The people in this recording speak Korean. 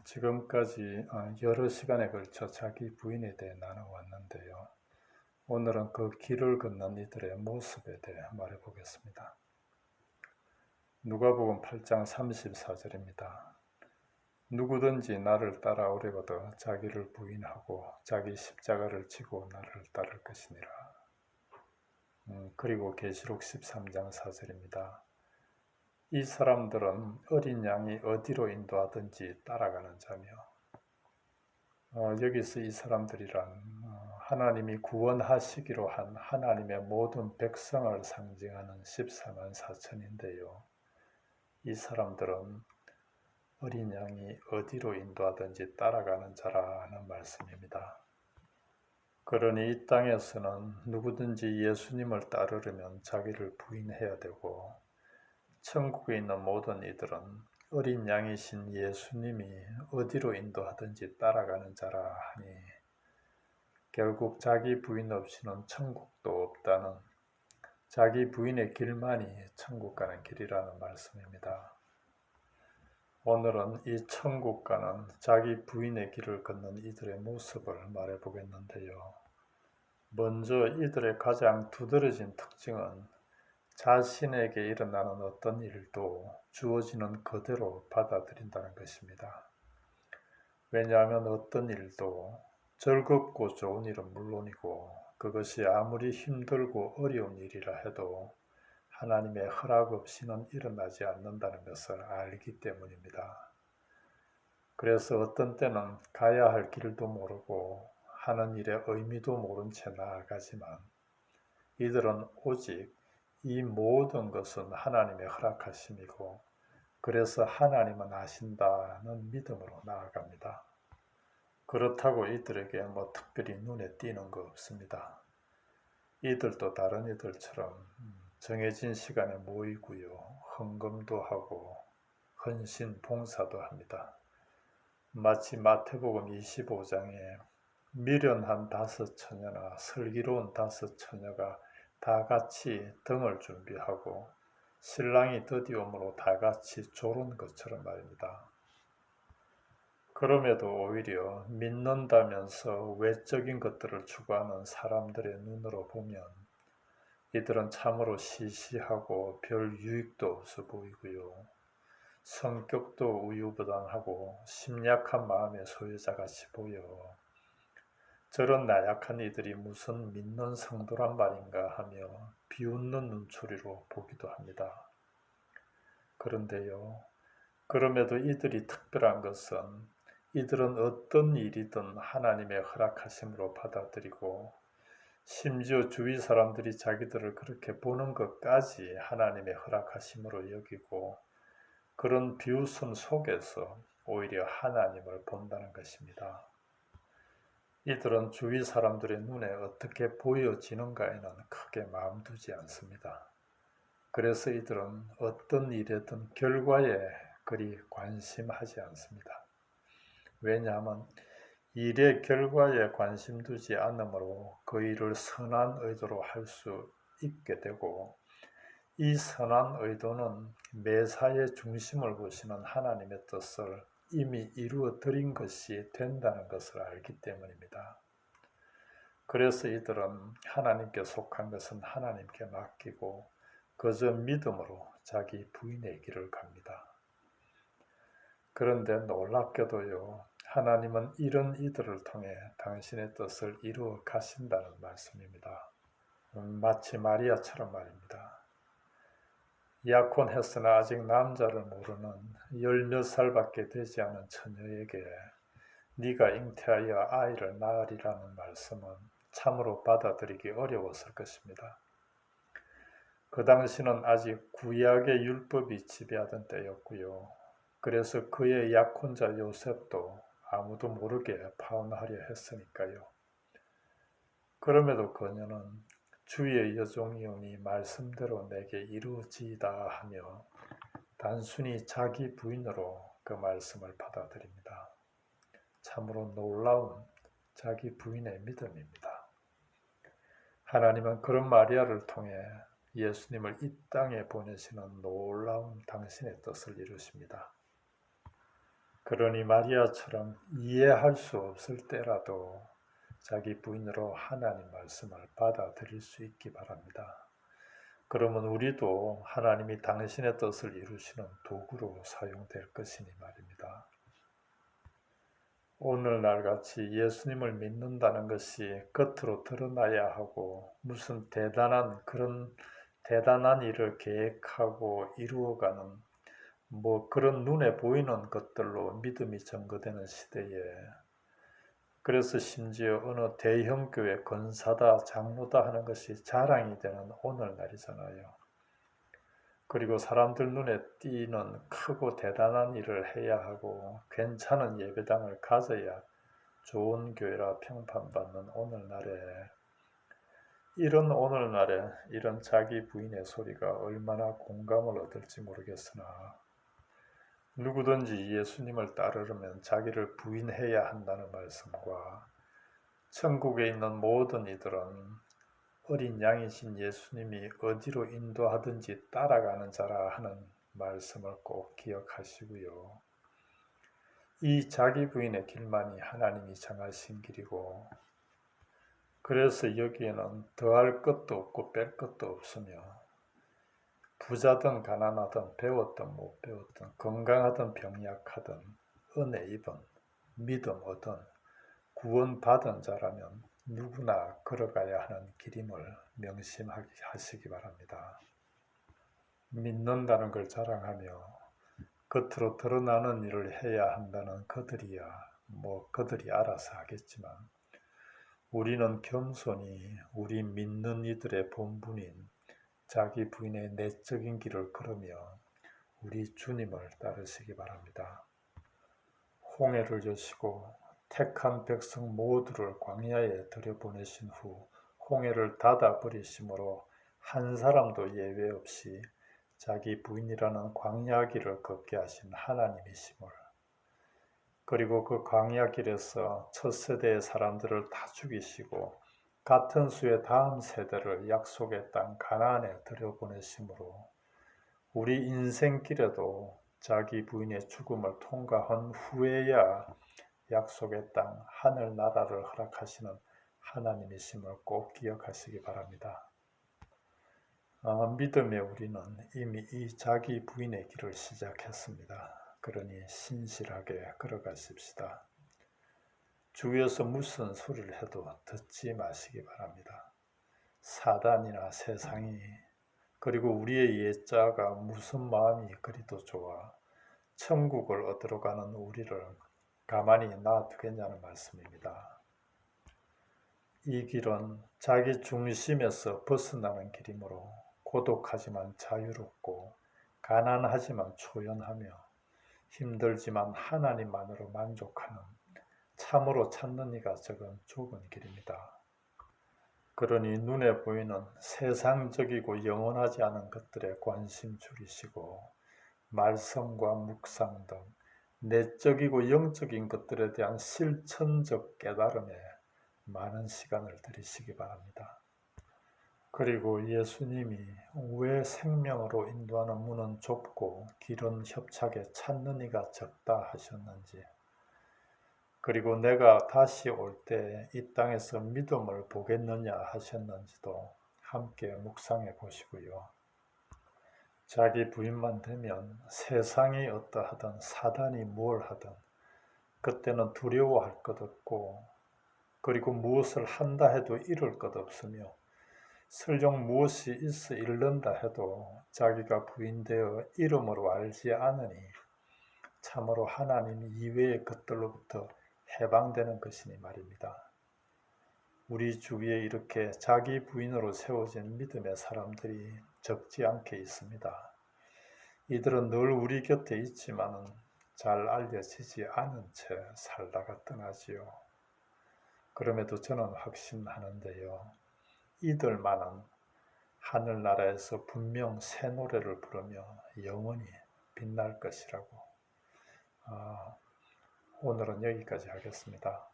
지금까지 여러 시간에 걸쳐 자기 부인에 대해 나눠왔는데요. 오늘은 그 길을 걷는 이들의 모습에 대해 말해보겠습니다. 누가복음 8장 34절입니다. 누구든지 나를 따라오려거든 자기를 부인하고 자기 십자가를 지고 나를 따를 것이니라. 그리고 계시록 13장 4절입니다. 이 사람들은 어린 양이 어디로 인도하든지 따라가는 자며, 여기서 이 사람들이란 하나님이 구원하시기로 한 하나님의 모든 백성을 상징하는 14만 4천인데요. 이 사람들은 어린 양이 어디로 인도하든지 따라가는 자라는 말씀입니다. 그러니 이 땅에서는 누구든지 예수님을 따르려면 자기를 부인해야 되고, 천국에 있는 모든 이들은 어린 양이신 예수님이 어디로 인도하든지 따라가는 자라 하니, 결국 자기 부인 없이는 천국도 없다는, 자기 부인의 길만이 천국 가는 길이라는 말씀입니다. 오늘은 이 천국 가는 자기 부인의 길을 걷는 이들의 모습을 말해보겠는데요. 먼저 이들의 가장 두드러진 특징은 자신에게 일어나는 어떤 일도 주어지는 그대로 받아들인다는 것입니다. 왜냐하면 어떤 일도 즐겁고 좋은 일은 물론이고, 그것이 아무리 힘들고 어려운 일이라 해도 하나님의 허락 없이는 일어나지 않는다는 것을 알기 때문입니다. 그래서 어떤 때는 가야 할 길도 모르고 하는 일의 의미도 모른 채 나아가지만, 이들은 오직 이 모든 것은 하나님의 허락하심이고, 그래서 하나님은 아신다는 믿음으로 나아갑니다. 그렇다고 이들에게 특별히 눈에 띄는 거 없습니다. 이들도 다른 이들처럼 정해진 시간에 모이고요, 헌금도 하고 헌신 봉사도 합니다. 마치 마태복음 25장에 미련한 5처녀나 슬기로운 5처녀가 다 같이 등을 준비하고 신랑이 드디움으로 다 같이 조른 것처럼 말입니다. 그럼에도 오히려 믿는다면서 외적인 것들을 추구하는 사람들의 눈으로 보면 이들은 참으로 시시하고 별 유익도 없어 보이고요, 성격도 우유부단하고 심약한 마음의 소유자같이 보여 저런 나약한 이들이 무슨 믿는 성도란 말인가 하며 비웃는 눈초리로 보기도 합니다. 그런데요, 그럼에도 이들이 특별한 것은 이들은 어떤 일이든 하나님의 허락하심으로 받아들이고, 심지어 주위 사람들이 자기들을 그렇게 보는 것까지 하나님의 허락하심으로 여기고, 그런 비웃음 속에서 오히려 하나님을 본다는 것입니다. 이들은 주위 사람들의 눈에 어떻게 보여지는가에는 크게 마음 두지 않습니다. 그래서 이들은 어떤 일에든 결과에 그리 관심하지 않습니다. 왜냐하면 일의 결과에 관심 두지 않으므로 그 일을 선한 의도로 할 수 있게 되고, 이 선한 의도는 매사의 중심을 보시는 하나님의 뜻을 이미 이루어 드린 것이 된다는 것을 알기 때문입니다. 그래서 이들은 하나님께 속한 것은 하나님께 맡기고 그저 믿음으로 자기 부인의 길을 갑니다. 그런데 놀랍게도요, 하나님은 이런 이들을 통해 당신의 뜻을 이루어 가신다는 말씀입니다. 마치 마리아처럼 말입니다. 약혼했으나 아직 남자를 모르는 10몇 살밖에 되지 않은 처녀에게 네가 잉태하여 아이를 낳으리라는 말씀은 참으로 받아들이기 어려웠을 것입니다. 그 당시는 아직 구약의 율법이 지배하던 때였고요. 그래서 그의 약혼자 요셉도 아무도 모르게 파혼하려 했으니까요. 그럼에도 그녀는 주의 여종이오니 말씀대로 내게 이루어지이다 하며 단순히 자기 부인으로 그 말씀을 받아들입니다. 참으로 놀라운 자기 부인의 믿음입니다. 하나님은 그런 마리아를 통해 예수님을 이 땅에 보내시는 놀라운 당신의 뜻을 이루십니다. 그러니 마리아처럼 이해할 수 없을 때라도 자기 부인으로 하나님 말씀을 받아들일 수 있기 바랍니다. 그러면 우리도 하나님이 당신의 뜻을 이루시는 도구로 사용될 것이니 말입니다. 오늘날 같이 예수님을 믿는다는 것이 겉으로 드러나야 하고 무슨 그런 대단한 일을 계획하고 이루어가는 그런 눈에 보이는 것들로 믿음이 증거되는 시대에, 그래서 심지어 어느 대형 교회 권사다 장로다 하는 것이 자랑이 되는 오늘날이잖아요. 그리고 사람들 눈에 띄는 크고 대단한 일을 해야 하고 괜찮은 예배당을 가져야 좋은 교회라 평판받는 오늘날에, 이런 자기 부인의 소리가 얼마나 공감을 얻을지 모르겠으나, 누구든지 예수님을 따르려면 자기를 부인해야 한다는 말씀과 천국에 있는 모든 이들은 어린 양이신 예수님이 어디로 인도하든지 따라가는 자라 하는 말씀을 꼭 기억하시고요. 이 자기 부인의 길만이 하나님이 정하신 길이고, 그래서 여기에는 더할 것도 없고 뺄 것도 없으며 부자든 가난하든 배웠든 못 배웠든 건강하든 병약하든 은혜 입은 믿음 얻은 구원받은 자라면 누구나 걸어가야 하는 길임을 명심하시기 바랍니다. 믿는다는 걸 자랑하며 겉으로 드러나는 일을 해야 한다는 그들이 알아서 하겠지만, 우리는 겸손히 우리 믿는 이들의 본분인 자기 부인의 내적인 길을 걸으며 우리 주님을 따르시기 바랍니다. 홍해를 여시고 택한 백성 모두를 광야에 들여보내신 후 홍해를 닫아버리심으로 한 사람도 예외 없이 자기 부인이라는 광야 길을 걷게 하신 하나님이심을, 그리고 그 광야 길에서 첫 세대의 사람들을 다 죽이시고 같은 수의 다음 세대를 약속의 땅 가나안에 들여보내심으로 우리 인생길에도 자기 부인의 죽음을 통과한 후에야 약속의 땅 하늘나라를 허락하시는 하나님이심을 꼭 기억하시기 바랍니다. 믿음의 우리는 이미 이 자기 부인의 길을 시작했습니다. 그러니 신실하게 걸어가십시다. 주위에서 무슨 소리를 해도 듣지 마시기 바랍니다. 사단이나 세상이, 그리고 우리의 옛자가 무슨 마음이 그리도 좋아 천국을 얻으러 가는 우리를 가만히 놔두겠냐는 말씀입니다. 이 길은 자기 중심에서 벗어나는 길이므로 고독하지만 자유롭고 가난하지만 초연하며 힘들지만 하나님만으로 만족하는 참으로 찾는 이가 적은 좁은 길입니다. 그러니 눈에 보이는 세상적이고 영원하지 않은 것들에 관심 줄이시고 말씀과 묵상 등 내적이고 영적인 것들에 대한 실천적 깨달음에 많은 시간을 들이시기 바랍니다. 그리고 예수님이 왜 생명으로 인도하는 문은 좁고 길은 협착에 찾는 이가 적다 하셨는지, 그리고 내가 다시 올 때 이 땅에서 믿음을 보겠느냐 하셨는지도 함께 묵상해 보시고요. 자기 부인만 되면 세상이 어떠하든 사단이 뭘 하든 그때는 두려워할 것 없고, 그리고 무엇을 한다 해도 이룰 것 없으며 설령 무엇이 있어 잃는다 해도 자기가 부인되어 이름으로 알지 않으니 참으로 하나님 이외의 것들로부터 해방되는 것이니 말입니다. 우리 주위에 이렇게 자기 부인으로 세워진 믿음의 사람들이 적지 않게 있습니다. 이들은 늘 우리 곁에 있지만 잘 알려지지 않은 채 살다가 떠나지요. 그럼에도 저는 확신하는데요, 이들만은 하늘나라에서 분명 새 노래를 부르며 영원히 빛날 것이라고. 오늘은 여기까지 하겠습니다.